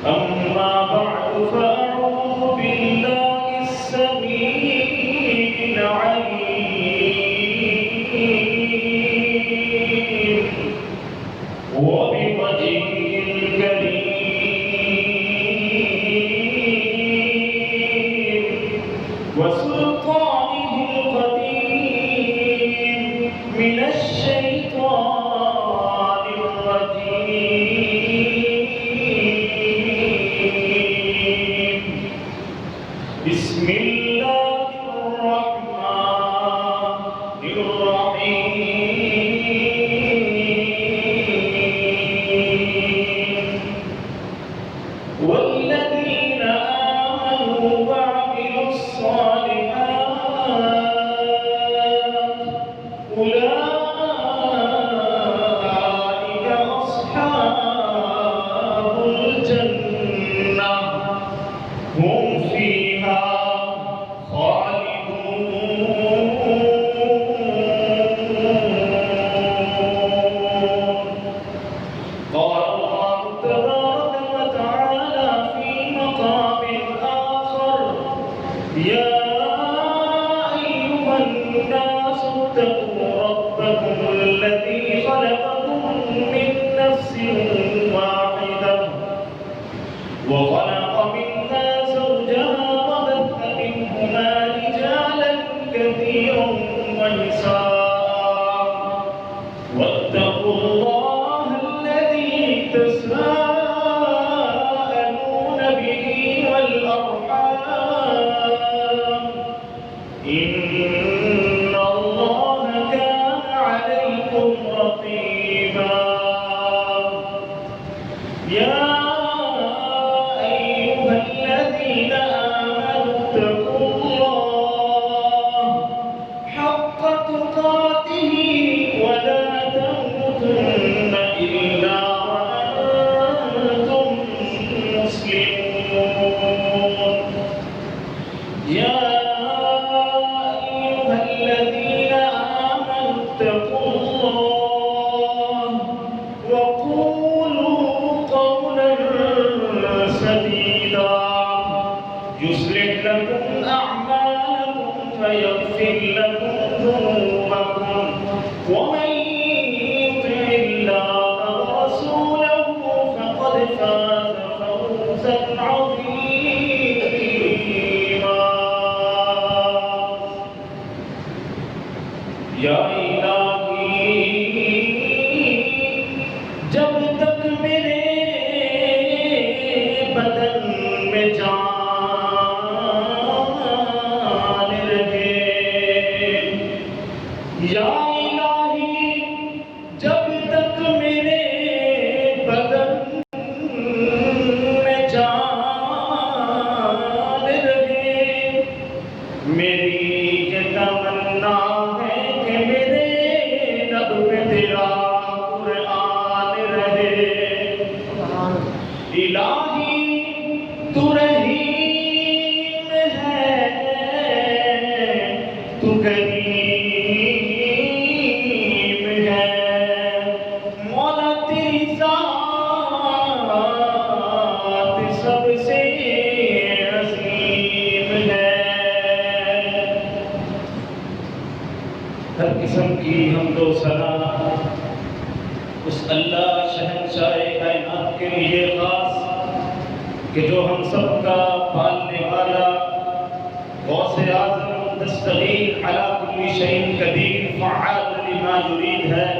أما بعد فأعوذ بالله السميع العليم وبوجهه الكريم وسلطانه القديم من الشيطان الرجيم. بسم الله الرحمن الرحيم. والذين آمنوا وعملوا الصالحات أولئك أصحاب الجنة هم فيها خالدون. قال الله تبارك وتعالى في مقام آخر: يا أيها الناس اتقوا ربكم الذي خلقكم من نفس واحدة وخلق منها زوجها وبث منهما رجالا كثيرا ونساء واتقوا الله الذي تساءلون به والأرحام إن الله كان عليكم رقيبا. يا أيها الذين آمنوا اتقوا الله حق تقاته ولا تموتن إلا وأنتم مسلمون. يا أيها الذين آمنوا اتقوا الله وقولوا قولا سديدا يصلح لكم أعمالكم ويغفر لكم ذنوبكم ومن يطع الله ورسوله فقد فاز فوزا عظيما. یا الہی جب تک میرے بدن میں جان رہے، یا الہی جب تک میرے بدن میں جان رہے، میری یہ تمنا ہے کہ میرے لب پہ تیرا قرآن رہے۔ الہی تو رحیم ہے، تو کریم ہے، مولا تیری ذات سب سے عظیم ہے۔ ہر قسم کی حمد و ثنا اس اللہ شہنشاہ کائنات کے لیے خاص کہ جو ہم سب کا پالنے والا، غوث اعظم، دستگیر علی کل شیء قدیر، فعال لما یرید ہے،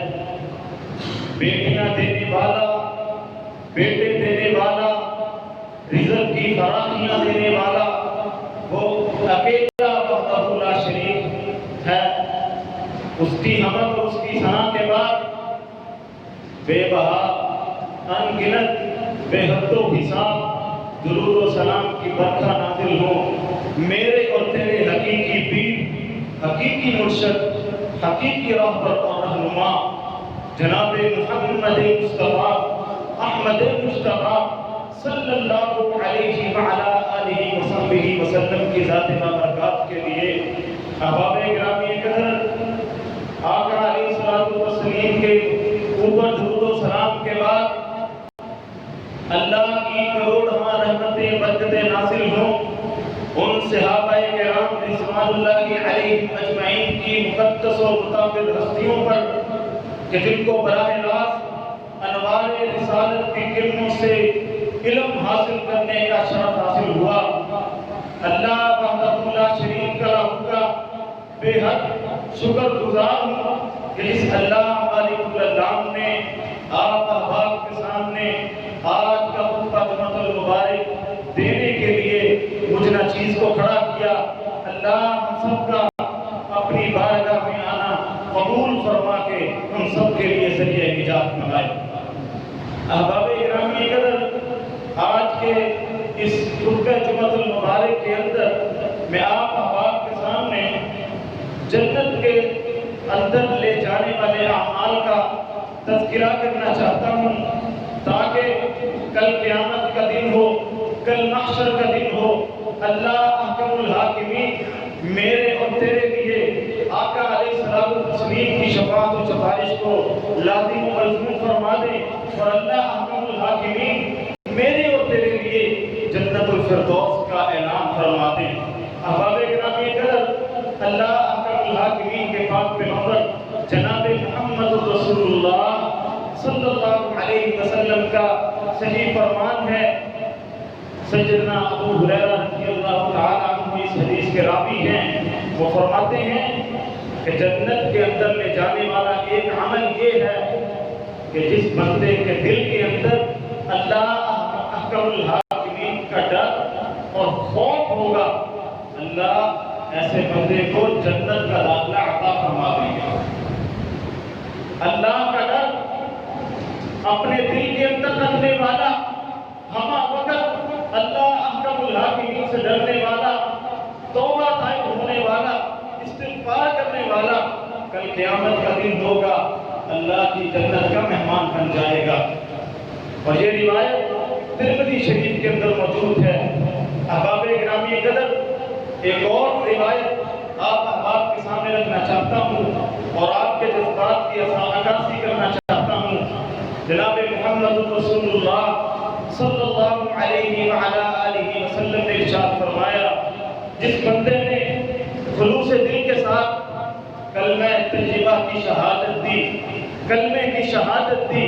بیٹیاں دینے والا، بیٹے دینے والا، رزق کی فراخیاں دینے والا، وہ اکیلا وحدہ لا شریک ہے۔ اس کی حمد اور اس کی ثنا کے بعد بے بہا، ان گنت، بے حد و حساب درود و سلام کی برکھا نازل ہو میرے اور تیرے حقیقی پیر، حقیقی مرشد، حقیقی راہبر اور رہنما جناب محمد مصطفیٰ احمد مصطفیٰ صلی اللہ علیہ وعلا آلہ وصحبہ وسلم کی ذات بابرکات کے لیے احباب گرامی قدر آقا علیہ الصلوۃ والتسلیم کے اوپر درود و سلام کے بعد اللہ کی کروڑواں رحمتیں برکتیں نازل ہوں ان صحابہ کرام رضوان اللہ علیہم اجمعین کی مقدس و متعبد ہستیوں پر کہ جن کو براہ راست انوار رسالت کی کرنوں سے علم حاصل کرنے کا شرف حاصل ہوا۔ اللہ وحدہ لا شریک لہ کا بے حد شکر گزار ہوں کہ جس اللہ مالک العالم نے آپ احباب کے سامنے آج کا خطبہ جمعۃ المبارک دینے کے لیے مجھے چیز کو کھڑا کیا۔ اللہ ہم سب کا اپنی بارگاہ میں آنا قبول فرما کے ہم سب کے لیے ذریعہ نجات بنائے۔ احباب گرامی قدر، آج کے اس خطبہ جمعۃ المبارک کے اندر میں آپ احباب کے سامنے جنت کے اندر لے جانے والے اعمال کا تذکرہ کرنا چاہتا ہوں تاکہ کل قیامت کا دن ہو، کل محشر کا دن ہو، اللہ احکم الحاکمین میرے اور تیرے لیے آقا علیہ الصلوۃ والتسلیم کی شفاعت و سفارش کو لازم و ملزوم فرما دے اور اللہ احکم الحاکمین میرے اور تیرے لیے جنت الفردوس کا اعلان فرما دے۔ احباب گرامی قدر، اللہ احکم الحاکمین کے پاک پیغمبر جناب محمد رسول اللہ صلی اللہ علیہ وسلم کا صحیح فرمان ہے۔ سیدنا ابو ہریرہ رضی اللہ تعالیٰ عنہ اس حدیث کے راوی ہیں، وہ فرماتے ہیں کہ جنت کے اندر لے جانے والا ایک عمل یہ ہے کہ جس بندے کے دل کے اندر اللہ احکم الحاکمین کا ڈر اور خوف ہوگا، اللہ ایسے بندے کو جنت کا داخلہ عطا فرما دیں گے۔ اللہ کا ڈر اپنے دل کے اندر رکھنے والا، ہمہ وقت اللہ احکم الحاکمین سے ڈرنے والا، توبہ طائب ہونے والا، استغفار کرنے والا، کل قیامت کا دن ہوگا اللہ کی جنت کا مہمان بن جائے گا۔ اور یہ روایت ترمذی شریف کے اندر موجود ہے۔ احباب گرامی قدر، ایک اور روایت آپ احباب کے سامنے رکھنا چاہتا ہوں اور آپ کے جذبات کی عکاسی کرنا چاہتا ہوں۔ جناب محمد رسول اللہ صلی اللہ علیہ وعلی آلہ وسلم نے ارشاد فرمایا، جس بندے نے خلوص دل کے ساتھ کلمہ طیبہ کی شہادت دی، کلمے کی شہادت دی،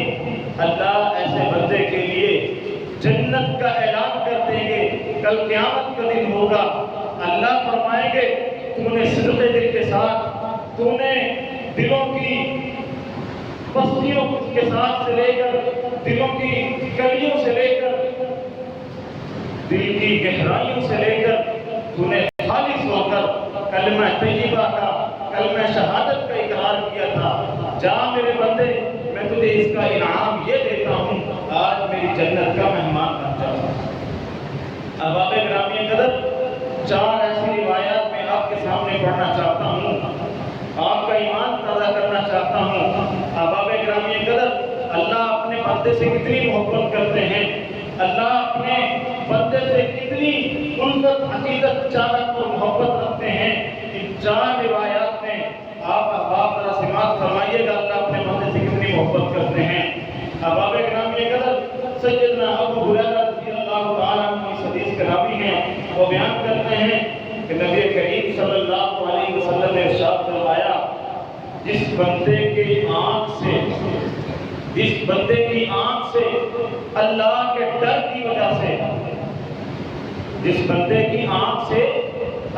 اللہ ایسے بندے کے لیے جنت کا اعلان کر دیں گے۔ کل قیامت کا دن ہوگا، اللہ فرمائیں گے تو نے صدق دل کے ساتھ، تو نے دلوں کی بستیوں کے ساتھ سے لے کر، دلوں کی گلیوں سے لے کر، دل کی گہرائیوں سے لے کر تو نے خالص ہو کر کلمہ طیبہ کا، کلمہ شہادت کا اقرار کیا تھا۔ جا میرے بندے، میں تجھے اس کا انعام یہ دیتا ہوں، آج میری جنت کا مہمان بن جا۔ احباب گرامی قدر، چار ایسی روایات میں آپ کے سامنے پڑھنا چاہتا ہوں، آپ کا ایمان تازہ کرنا چاہتا ہوں۔ احباب گرامی قدر، اللہ اپنے بندے سے کتنی محبت کرتے ہیں، اللہ اپنے بندے سے کتنی الفت، عقیدت، چاہت اور محبت رکھتے ہیں۔ ان چار روایات میں آپ احباب ذرا سماعت فرمائیے گا اللہ اپنے بندے سے کتنی محبت کرتے ہیں۔ احباب گرامی قدر، سیدنا ابو ہریرہ رضی اللہ تعالیٰ عنہ اس حدیث کے راوی ہیں، وہ بیان کرتے ہیں کہ نبی کریم صلی اللہ علیہ وسلم نے ارشاد فرمایا، جس بندے کی آنکھ سے اللہ کے ڈر کی وجہ سے، جس بندے کی آنکھ سے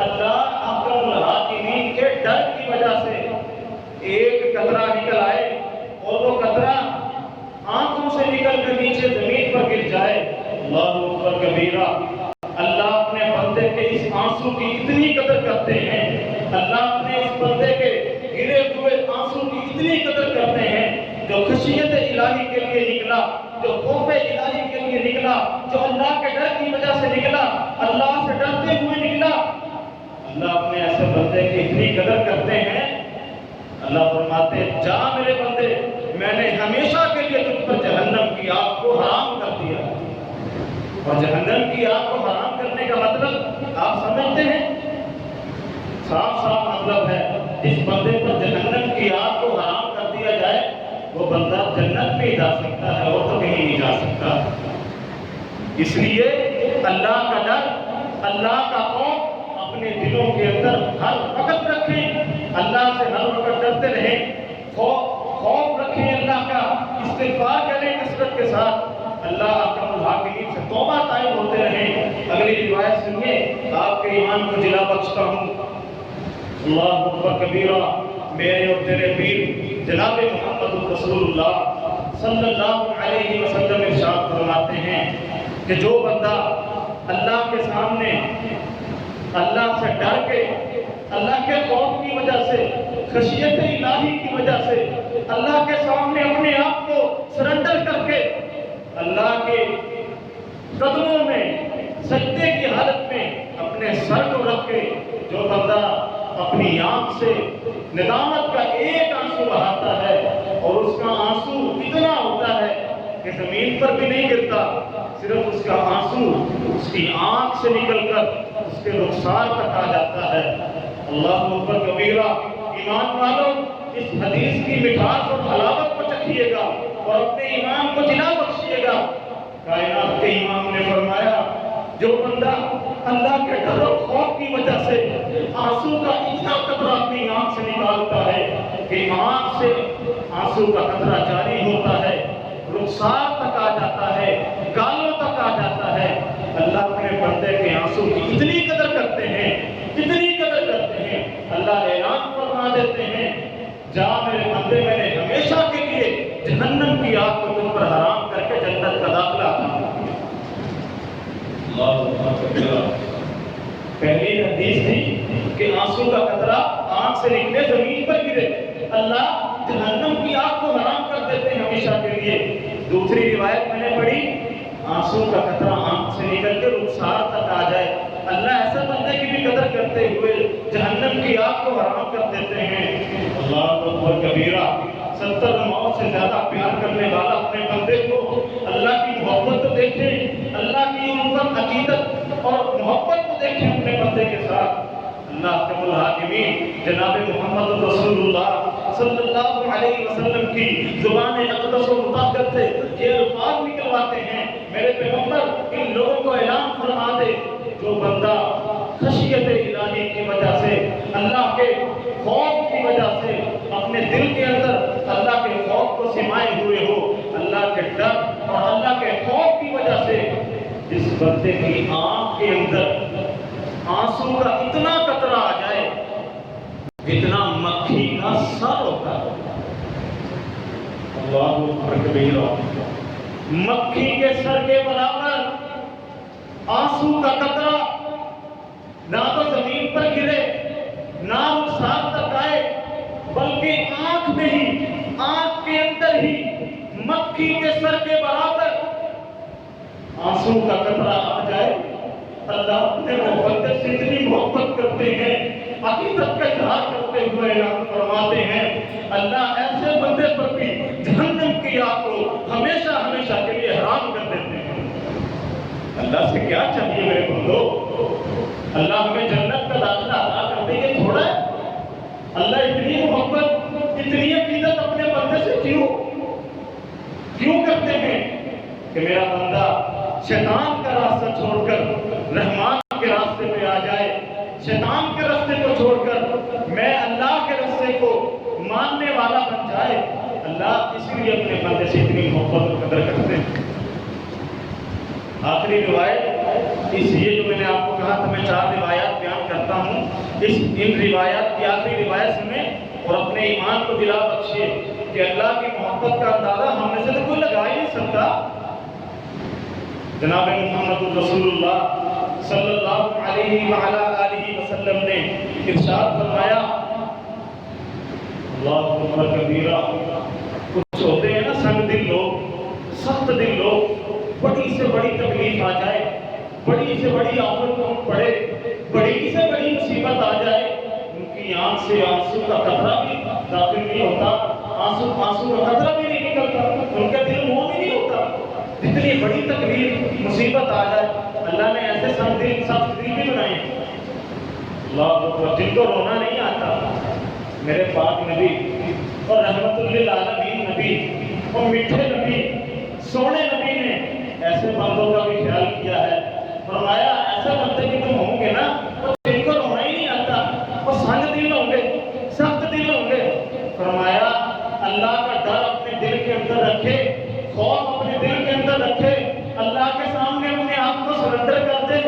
اللہ احکم الحاکمین کے ڈر کی وجہ سے ایک قطرہ نکل آئے اور وہ قطرہ آنکھوں سے نکل کر نیچے زمین پر گر جائے، اللہ اکبر کبیرہ، اللہ اپنے بندے کے اس آنسو کی اتنی قدر کرتے ہیں، اللہ اپنے اس بندے کے گرے ہوئے آنسو کی اتنی قدر کرتے ہیں، جو خشیت الہی کے لیے نکلا، جو خوف الہی کے لیے نکلا، جو اللہ کے ڈر کی وجہ سے نکلا، اللہ سے ڈرتے ہوئے نکلا، اللہ اپنے ایسے بندے کی اتنی قدر کرتے ہیں، اللہ فرماتے ہیں جا میرے بندے، میں نے ہمیشہ کے لیے تجھ پر جہنم کی آگ کو حرام کر دیا۔ اور جہنم کی آگ کو حرام کرنے کا مطلب آپ سمجھتے ہیں؟ صاف صاف مطلب ہے جس بندے پر جہنم کی آگ کو حرام کر دیا جائے وہ بندہ جنت میں ہی جا سکتا ہے اور تو کہیں نہیں جا سکتا۔ اس لیے اللہ کا ڈر، اللہ کا خوف اپنے دلوں کے اندر ہر وقت رکھیں، اللہ سے ہر وقت ڈرتے رہیں، خوف رکھیں اللہ کا، استغفار کریں کثرت کے ساتھ، اللہ اکرم الحاکمین سے توبہ طائب ہوتے رہیں۔ اگلی روایت سنیے، آپ کے ایمان کو جلا بخشتا ہوں۔ اللہ اکبر کبیرہ، میرے اور تیرے پیر جناب محمد رسول اللہ صلی اللہ علیہ وسلم ارشاد فرماتے ہیں کہ جو بندہ اللہ کے سامنے اللہ سے ڈر کے، اللہ کے خوف کی وجہ سے، خشیت الہی کی وجہ سے اللہ کے سامنے اپنے آپ کو سرنڈر کر کے اللہ کے قدموں میں سجدے کی حالت میں اپنے سر کو رکھ کے جو بندہ اپنی آنکھ سے ندامت کا ایک آنسو بہاتا ہے اور اس کا آنسو اتنا ہوتا ہے کہ زمین پر بھی نہیں گرتا، صرف اس کا آنسو اس کی آنکھ سے نکل کر اس کے رخسار تک آ جاتا ہے۔ اللہ اکبر کبیرہ، ایمان والوں اس حدیث کی مٹھاس اور حلاوت کو چکھیے گا اور اپنے ایمان کو جلا بخشیے گا۔ کائنات کے امام نے فرمایا جو بندہ اللہ کے ڈر و خوف کی وجہ سے آنسو کا اتنا قطرہ اپنی آنکھ سے نکالتا ہے کہ آنکھ سے آنسو کا قطرہ جاری ہوتا ہے، رخسار تک آ جاتا ہے، گالوں تک آ جاتا ہے، اللہ اپنے بندے کے آنسو کی اتنی قدر کرتے ہیں، اتنی قدر کرتے ہیں، اللہ اعلان فرما دیتے ہیں جا میرے بندے، میں نے ہمیشہ کے لیے جہنم کی آگ کو تم پر حرام کر کے جنت کا داخلہ پہلی حدیث تھی کہ آنسو کا قطرہ آنکھ سے نکلے زمین پر گرے، اللہ جہنم کی آگ کو حرام کر دیتے ہیں ہمیشہ کے لیے۔ دوسری روایت میں نے پڑھی آنسو کا قطرہ آنکھ سے نکل کے رخسار تک آ جائے، اللہ ایسے بندے کی بھی قدر کرتے ہوئے جہنم کی آگ کو حرام کر دیتے ہیں۔ اللہ اکبر کبیرہ، 70 موت سے زیادہ پیار کرنے والا اپنے بندے کو اللہ کی محبت کو دیکھیں، اللہ کی الفت عقیدت اور محبت کو دیکھیں اپنے بندے کے ساتھ۔ اللہ اکرم الحاکمین جناب محمد رسول اللہ صلی اللہ علیہ وسلم کی زبان اقدس و مطہر سے یہ الفاظ نکلواتے ہیں، میرے پیغمبر ان لوگوں کو اعلان فرما دے جو بندہ خشیت الہی کی وجہ سے، اللہ کے خوف کی وجہ سے اپنے دل کے اندر اللہ کے خوف کو سمائے ہوئے ہو، اللہ کے ڈر اور اللہ کے خوف کی وجہ سے جس بندے کی آنکھ کے اندر آنسو کا اتنا قطرہ آ جائے جتنا مکھی کا سر ہوتا ہے، اللہ اکبر کبیرہ، مکھی کے سر کے برابر آنسو کا قطرہ نہ تو زمین پر گرے نہ رخسار تک آئے، بلکہ آنکھ میں ہی، آنکھ کے اندر ہی مکھی کے سر کے برابر آنسو کا قطرہ آ جائے، اللہ اپنے محبت سے اتنی محبت کرتے ہیں، عقیدت کا اظہار کرتے ہوئے اعلان فرماتے ہیں اللہ ایسے بندے پر بھی جہنم کی آگ کو ہمیشہ ہمیشہ کے لیے حرام کر دیتے ہیں۔ اللہ سے کیا چاہیے میرے بندو؟ اللہ ہمیں جنت کا داخلہ عطا کر دے، یہ تھوڑا ہے؟ اللہ اتنی محبت، اتنی عقیدت اپنے بندے سے کیوں کرتے ہیں کہ میرا بندہ شیطان کا راستہ چھوڑ کر رحمان کے راستے پہ آ جائے، شیطان کے راستے کو چھوڑ کر میں اللہ کے راستے کو ماننے والا بن جائے۔ اللہ اس لیے اپنے بندے سے اتنی محبت اور قدر کرتے ہیں۔ آخری روایت اس یہ جو میں نے آپ کو کہا تھا میں 4 روایات بیان کرتا ہوں، ان روایات کی آخری روایت سنیں اور اپنے ایمان کو دلا بخشیے کہ اللہ کی محبت کا اندازہ ہم میں سے تو کوئی لگا ہی نہیں سکتا۔ جناب محمد رسول اللہ صلی اللہ علیہ وآلہ وسلم نے ارشاد فرمایا، اللہ اکبر کبیرہ، کچھ ہوتے ہیں نا سنگ دل لوگ، سخت دل لوگ، بڑی سے بڑی تکلیف آ جائے، بڑی سے بڑی آفت کو پڑے، بڑی سے بڑی مصیبت آ جائے، ان کی آنکھ سے آنسو کا قطرہ بھی داخل نہیں ہوتا، آنسو کا قطرہ بھی نہیں نکلتا، ان کا دل مومن نہیں ہوتا۔ جتنی بڑی تکلیف مصیبت آ جائے، اللہ نے ایسے سخت دل بھی بنائے، اللہ اکبر، جن کو رونا نہیں آتا۔ میرے پاک نبی اور رحمت للعالمین نبی اور میٹھے نبی، سونے نبی نے ایسے بندوں کا بھی خیال سامنے اپنے آپ کو سرنڈر کر دے،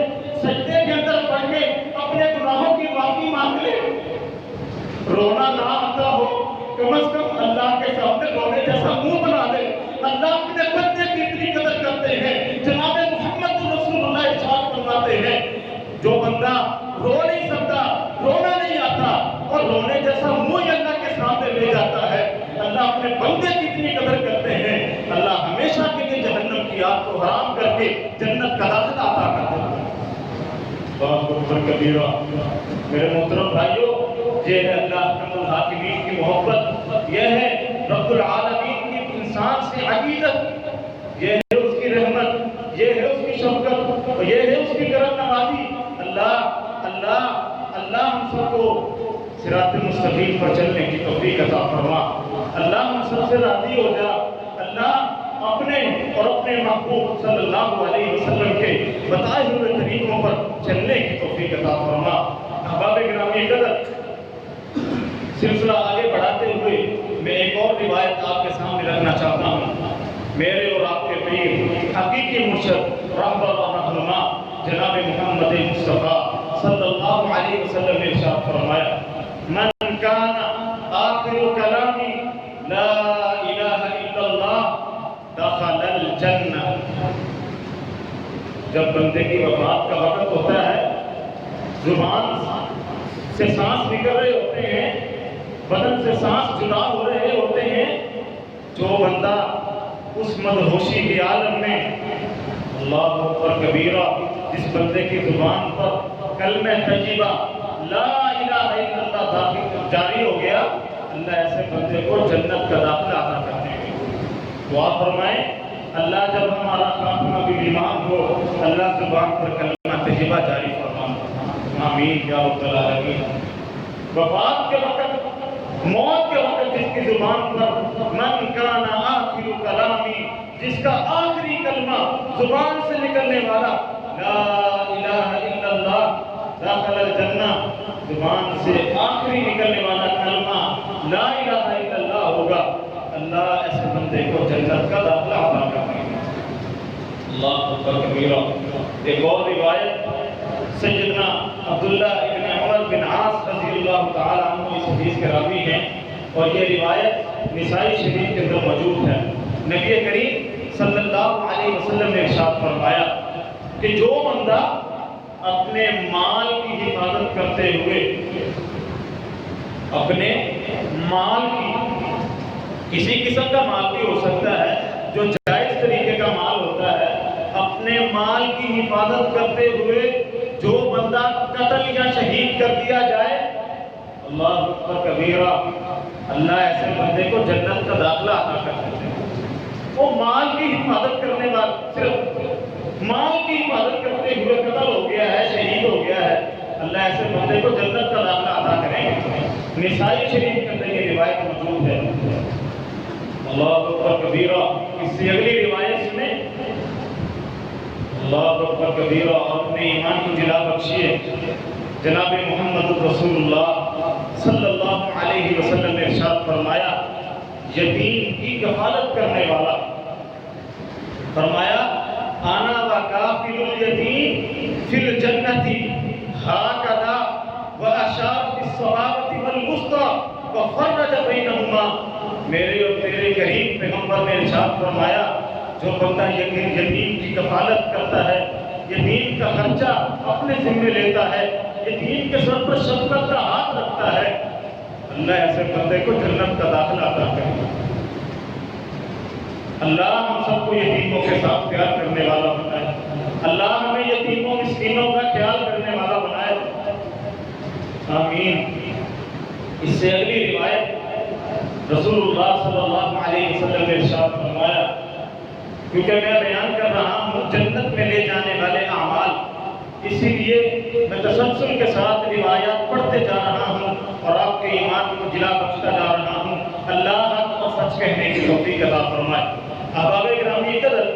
سجدے کے اندر پڑھ کے اپنے گناہوں کی معافی مانگ لے، رونا نہ آتا ہو کم از کم اللہ کے سامنے رونے جیسا منہ بنا لے۔ اللہ اپنے بندے کی اتنی قدر کرتے ہیں، جناب محمد رسول اللہ ارشاد فرماتے ہیں جو بندہ رو نہیں سکتا، رونا نہیں آتا اور رونے جیسا منہ اللہ کے سامنے لے جاتا ہے، اللہ اپنے بندے کی اتنی قدر کرتے ہیں، اللہ ہمیشہ کے لیے جہنم کی آگ کو حرام کر کے جنت کا داخلہ عطا کرتا ہے۔ بہت اکبر کبیرہ۔ میرے محترم بھائیوں، یہ ہے اللہ حکم الحاکمین کی محبت، یہ ہے رب العالمین کی انسان سے عقیدت، یہ ہے اس کی رحمت، یہ ہے اس کی شفقت، یہ ہے اس کی کرم نوازی۔ اللہ ہم سب کو صراط مستقیم پر چلنے کی توفیق عطا فرما، اللہ ہم سب سے راضی ہو جا، اللہ اپنے اور اپنے محبوب صلی اللہ علیہ وسلم کے بتائے ہوئے طریقوں پر چلنے کی توفیق عطا فرما۔ احباب گرامی قدر، سلسلہ آگے بڑھاتے ہوئے میں ایک اور روایت آپ کے سامنے رکھنا چاہتا ہوں۔ میرے اور آپ کے پیر، حقیقی مرشد، رہبر و رہنما جناب محمد مصطفیٰ صلی اللہ علیہ وسلم نے ارشاد فرمایا، من کان آخر کلامی لا الہ الا اللہ دخل الجنہ۔ جب بندے کی وفات کا وقت ہوتا ہے، زبان سے سانس نکل رہے ہوتے ہیں، بدن سے سانس جدا ہو رہے ہوتے ہیں، جو بندہ اس مدہوشی کے عالم میں اللہ اکبر کبیرہ، جس بندے کی زبان پر کلمہ طیبہ لا الہ الا اللہ داخل جاری ہو گیا، اللہ ایسے بندے کو جنت کا داخلہ عطا کرتے ہیں۔ دعا فرمائیں، اللہ جب ہمارا خاتمہ بھی ایمان ہو، اللہ زبان پر کلمہ طیبہ جاری فرما، آمین یا رب العالمین۔ وفات کے وقت، موت کے وقت جس کی زبان پر من کان آخر کلامی، جس کا آخری کلمہ زبان سے نکلنے والا لا الہ الا اللہ داخل الجنہ، زبان سے آخری نکلنے والا کلمہ لا الہ الا اللہ ہوگا، اللہ ایسے بندے کو جنت کا داخلہ عطا کرے گا۔ اللہ اکبر کبیرہ۔ ایک اور روایت سیدنا عبداللہ ابن عمر بن عاص رضی اللہ تعالی عنہ اس حدیث کے راوی ہیں، اور یہ روایت نسائی شریف کے اندر موجود ہے۔ نبی کریم صلی اللہ علیہ وسلم نے ارشاد فرمایا کہ جو بندہ اپنے مال کی حفاظت کرتے ہوئے، اپنے مال کی، کسی قسم کا مال بھی ہو سکتا ہے جو جائز طریقے کا مال ہوتا ہے، اپنے مال کی حفاظت کرتے ہوئے جو بندہ قتل یا شہید کر دیا جائے، اللہ اکبر کبیرہ، اللہ ایسے بندے کو جنت کا داخلہ عطا کر دیتے ہیں۔ وہ مال کی حفاظت کرنے والا، صرف مال کی حفاظت کرتے ہوئے قتل ہو گیا ہے، شہید ہو گیا ہے، اللہ ایسے بندے کو جنت کا داخلہ عطا کریں گے۔ نسائی شریف کے اندر یہ روایت موجود ہے۔ اللہ اکبر کبیرہ۔ اس سے اگلی روایت میں اللہ اکبر کبیرہ، اپنے ایمان کو جلا بخشیے، جناب محمد رسول اللہ صلی اللہ علیہ وسلم نے ارشاد فرمایا، یتیم کی کفالت کرنے والا، فرمایا انا وکافل الیتیم فی الجنۃ ہکذا واشار بالصحابۃ والوسطی وفرج بینہما۔ میرے اور تیرے کریم پیغمبر نے ارشاد فرمایا، جو بندہ یتیم کی کفالت کرتا ہے، یتیم کا خرچہ اپنے ذمہ لیتا ہے، یتیم کے سر پر شفقت کا ہاتھ رکھتا ہے، اللہ ایسے بندے کو جنت کا داخلہ عطا کرے گا۔ اللہ ہم سب کو یتیموں کے ساتھ پیار کرنے والا بنائے، اللہ ہمیں یتیموں مسکینوں کا خیال کرنے والا بنائے، آمین۔ اس سے اگلی روایت رسول اللہ صلی اللہ علیہ وسلم نے ارشاد فرمایا، کیونکہ میں بیان کر رہا ہوں جنت میں لے جانے والے اعمال، اسی لیے میں تسلسل کے ساتھ روایات پڑھتے جا رہا ہوں اور آپ کے ایمان کو جلا بخشتا جا رہا ہوں۔ اللہ حق اور سچ کہنے کی توفیق عطا فرمائے۔ احباب گرامی قدر،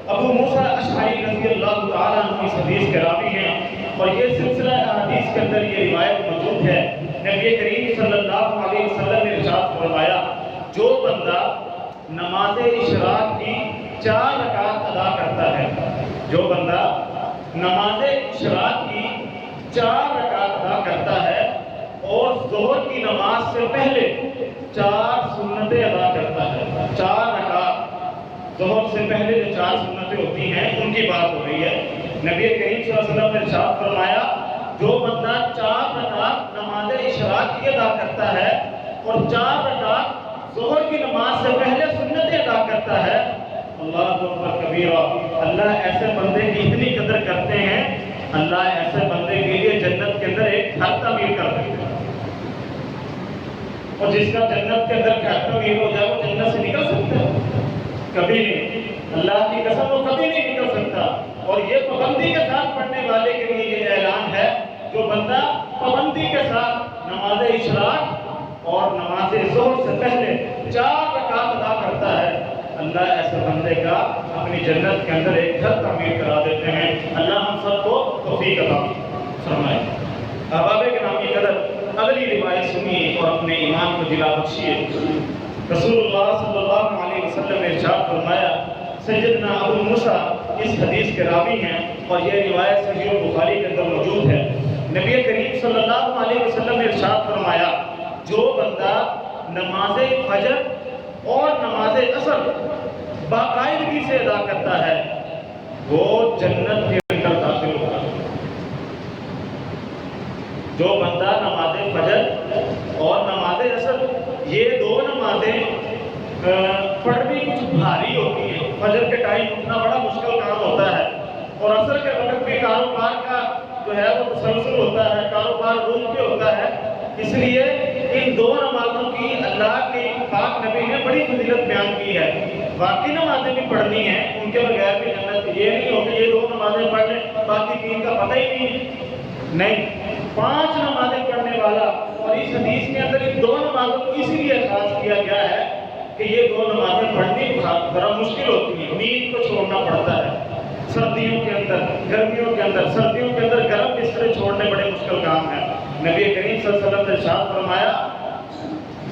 ابو موسیٰ اشعری رضی اللہ تعالیٰ عنہ اس حدیث کے راوی ہیں، اور یہ سلسلہ احادیث کے اندر یہ روایت موجود ہے۔ نبی کریم صلی اللہ علیہ وسلم نے ارشاد فرمایا، جو بندہ نماز اشراق کی 4 رکعت ادا کرتا ہے، جو بندہ نماز اشراق کی 4 رکعت ادا کرتا ہے اور ظہر کی نماز سے پہلے 4 سنتیں ادا کرتا ہے، 4 رکعت ظہر سے پہلے جو 4 سنتیں ہوتی ہیں ان کی بات ہو رہی ہے۔ نبی کریم صلی اللہ علیہ وسلم نے ارشاد فرمایا جو بندہ 4 رکعت نماز اشراق کی ادا کرتا ہے اور 4 رکعت ظہر کی نماز سے پہلے سنتیں ادا کرتا ہے، اللہ اکبر کبیرہ، اللہ ایسے بندے کی اتنی قدر کرتے ہیں، اللہ ایسے بندے کے لیے جنت کے اندر ایک گھر تعمیر کر دیتے ہیں۔ اور جس کا جنت کے اندر گھر تعمیر ہو جائے وہ جنت سے نکل سکتا ہے؟ کبھی نہیں، اللہ کی قسم وہ کبھی نہیں نکل سکتا۔ اور یہ پابندی کے ساتھ پڑھنے والے کے لیے یہ اعلان ہے، جو بندہ پابندی کے ساتھ نماز اشراق اور نماز ظہر سے پہلے 4 رکعت ادا کرتا ہے، اللہ ایسے بندے کا اپنی جنت کے اندر ایک گھر تعمیر کرا دیتے ہیں۔ اللہ ہم سب کو توفیق عطا فرمائے۔ احباب گرامی قدر، اگلی روایت سنیے اور اپنے ایمان کو جلا بخشیے۔ رسول اللہ صلی اللہ علیہ وسلم نے ارشاد فرمایا، سیدنا ابو موسیٰ اس حدیث کے راوی ہیں اور یہ روایت صحیح بخاری کے اندر موجود ہے۔ نبی کریم صلی اللہ علیہ وسلم نے ارشاد فرمایا جو بندہ نماز فجر اور نماز عصر باقاعدگی سے ادا کرتا ہے وہ جنت کے اندر داخل ہوگا۔ جو بندہ نماز فجر اور نماز عصر یہ 2 نمازیں پڑھنی کچھ بھاری ہوتی ہیں، فجر کے ٹائم اٹھنا بڑا مشکل کام ہوتا ہے اور عصر کے وقت بھی کاروبار کا جو ہے وہ تسلسل ہوتا ہے، کاروبار روز پہ ہوتا ہے، اس لیے ان 2 نمازوں کی اللہ کے پاک نبی نے بڑی فضیلت بیان کی ہے۔ باقی نمازیں بھی پڑھنی ہیں، ان کے بغیر بھی جنت، یہ نہیں ہو کہ یہ 2 نمازیں پڑھ لیں باقی 3 کا پتہ ہی نہیں، 5 نمازیں پڑھنے والا۔ اور اس حدیث کے اندر ان 2 نمازوں کو اسی لیے خاص کیا گیا ہے کہ یہ 2 نمازیں پڑھنی ذرا مشکل ہوتی ہیں، نیند کو چھوڑنا پڑتا ہے سردیوں کے اندر، گرمیوں کے اندر، سردیوں کے اندر گرم بسترے چھوڑنے بڑے مشکل کام ہے۔ نبی کریم صلی اللہ علیہ وسلم نے ارشاد فرمایا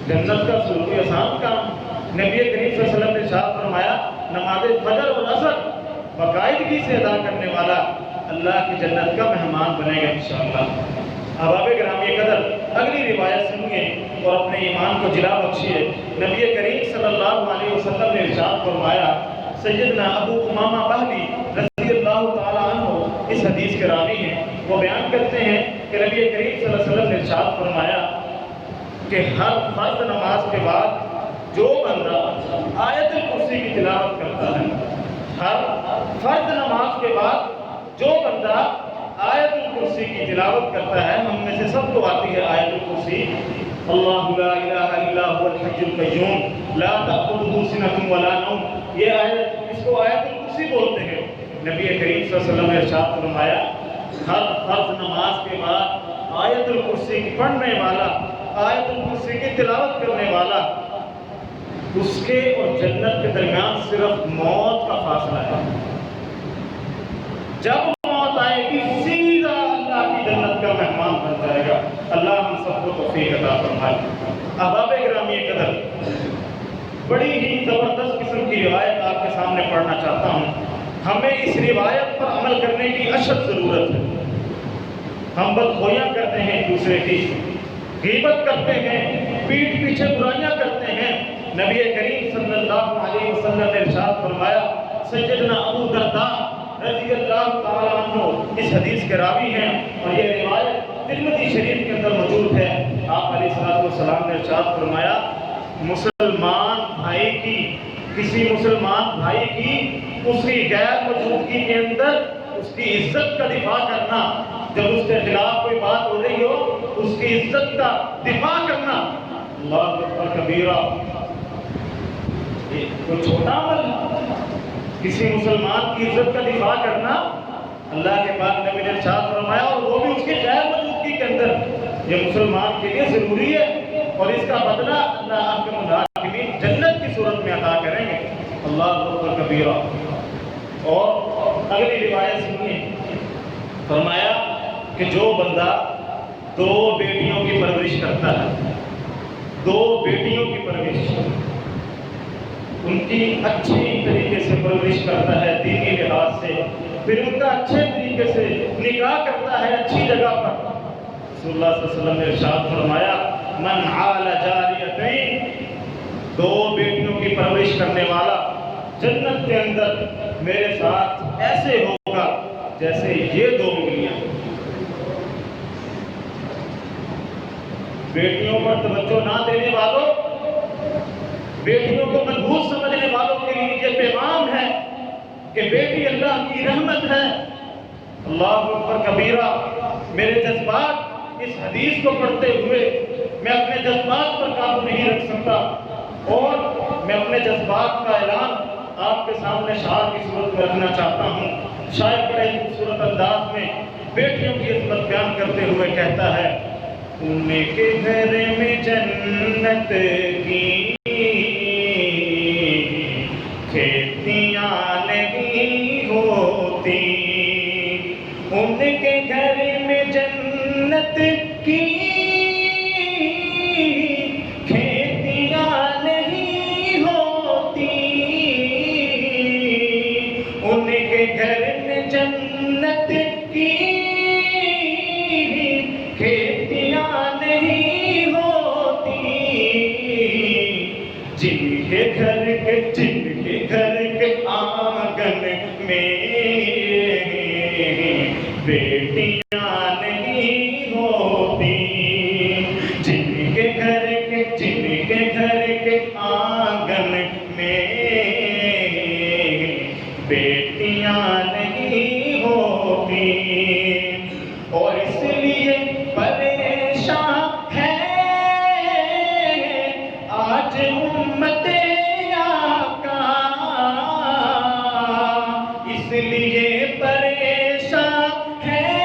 جنت کا سلوک آسان کام۔ نبی کریم صلی اللہ علیہ وسلم نے ارشاد فرمایا نماز فجر اور عصر باقاعدگی سے ادا کرنے والا اللہ کی جنت کا مہمان بنے گا انشاءاللہ۔ احباب گرامی قدر، اگلی روایت سنیے اور اپنے ایمان کو جلا بخشیے۔ نبی کریم صلی اللہ علیہ وسلم نے ارشاد فرمایا، سیدنا ابو امامہ بہلی رضی اللہ تعالیٰ عنہ اس حدیث کے راوی ہیں، وہ بیان کرتے ہیں کہ نبی کریم صلی اللہ علیہ وسلم نے ارشاد فرمایا کہ ہر فرض نماز کے بعد جو بندہ آیت الکرسی کی تلاوت کرتا ہے، ہر فرض نماز کے بعد جو بندہ آیت الکرسی کی تلاوت کرتا ہے، ہم میں سے سب کو آتی ہے آیت الکرسی، اللہ لا الہ الا هو الحی القیوم لا تأخذہ سنۃ ولا نوم، یہ آیت، اس کو آیت الکرسی بولتے ہیں۔ نبی کریم صلی اللہ علیہ وسلم نے ارشاد فرمایا ہر فرض نماز کے بعد آیت الکرسی کی پڑھنے والا، آیت الکرسی کی تلاوت کرنے والا، اس کے اور جنت کے درمیان صرف موت کا فاصلہ ہے۔ جب موت آئے گی سیدھا اللہ کی جنت کا مہمان بن جائے گا۔ اللہ ہم سب کو توفیق عطا فرمائے۔ احباب گرامی قدر، بڑی ہی زبردست قسم کی روایت آپ کے سامنے پڑھنا چاہتا ہوں۔ ہمیں اس روایت پر عمل کرنے کی اشد ضرورت ہے۔ ہم بدخویاں کرتے ہیں ایک دوسرے کی، غیبت کرتے ہیں، پیٹھ پیچھے برائیاں کرتے ہیں۔ نبی کریم صلی اللہ علیہ وسلم نے ارشاد فرمایا، سیدنا ابو درداء رضی اللہ تعالیٰ عنہ اس حدیث کے راوی ہیں اور یہ روایت ترمذی شریف کے اندر موجود ہے۔ آپ علیہ الصلوۃ والسلام نے ارشاد فرمایا، مسلمان بھائی کی، کسی مسلمان بھائی کی اس کی غیر موجودگی کے اندر اس کی عزت کا دفاع کرنا، جب اس کے خلاف کوئی بات ہو رہی ہو اس کی عزت کا دفاع کرنا، اللہ اکبر کبیرہ، یہ کوئی چھوٹا عمل ہے؟ کسی مسلمان کی عزت کا دفاع کرنا اللہ کے پاک نبی نے ارشاد فرمایا، اور وہ بھی اس کی غیر موجودگی کے اندر، یہ مسلمان کے لیے ضروری ہے اور اس کا بدلہ اللہ احکم الحاکمین جنت کی صورت میں عطا کریں گے۔ اللہ اکبر کبیرہ۔ اور اگلی روایت سنیے، فرمایا کہ جو بندہ 2 بیٹیوں کی پرورش کرتا ہے، 2 بیٹیوں کی پرورش، ان کی اچھی طریقے سے پرورش کرتا ہے، دینی لحاظ سے پھر ان کا اچھے طریقے سے نکاح کرتا ہے اچھی جگہ پر۔ رسول اللہ صلی اللہ علیہ وسلم نے ارشاد فرمایا من عال جاریتین، دو بیٹیوں کی پرورش کرنے والا جنت کے اندر میرے ساتھ ایسے ہوگا جیسے یہ دو انگلیاں۔ بیٹیوں پر توجہ نہ دینے والوں، بیٹیوں کو منحوس سمجھنے والوں کے لیے یہ پیغام ہے کہ بیٹی اللہ کی رحمت ہے۔ اللہ اکبر کبیرہ۔ میرے جذبات اس حدیث کو پڑھتے ہوئے میں اپنے جذبات پر قابو نہیں رکھ سکتا، اور میں اپنے جذبات کا اعلان آپ کے سامنے شعار کی صورت میں رکھنا چاہتا ہوں۔ شاعر بڑے خوبصورت انداز میں بیٹیوں کی عظمت بیان کرتے ہوئے کہتا ہے ان کے گھر میں جنت کی کھیتیاں نہیں ہوتی، ان کے گھر میں جنت کی کھیتیاں نہیں ہوتی، ان کے گھر میں جنت کی کھیتیاں نہیں ہوتی، جن کے گھر کے آنگن میں بیٹیاں نہیں ہوتی، جن کے گھر کے آنگن میں بیٹیاں نہیں ہوتی، اور اس لیے پریشان ہے آج امت آقا، اس لیے پریشان ہے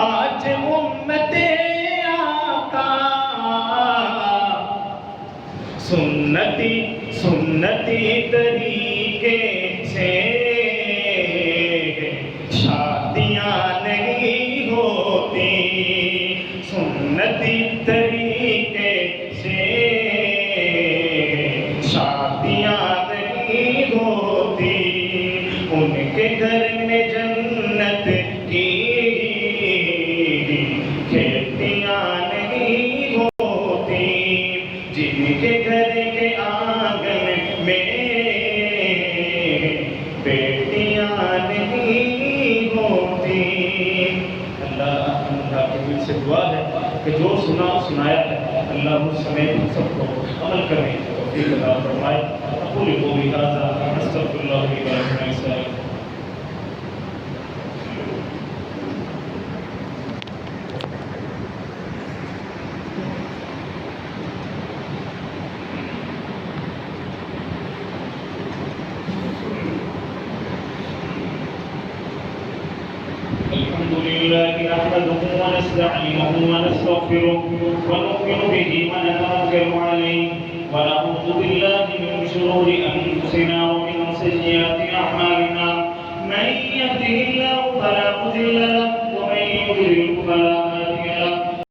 آج امت آقا، سنتی طریقے سے شادیاں نہیں ہوتی، سنتی طریقے سے شادیاں نہیں ہوتی، ان کے گھر میں جنت کی کھیتیاں نہیں ہوتی، جن کے گھر کے آنگن میں بیٹیاں نہیں ہوتی۔ اللہ کے دل سے دعا ہے کہ جو سنایا ہے اللہ اس سمیت سب کو عمل کرنے کی توفیق عطا فرمائے۔ اقول قولی ھذا استغفر اللہ لی ولکم ولسائر الحمد لله نحمده ونستعينه ونستغفره ونؤمن به ونتوكل عليه ونعوذ بالله من شرور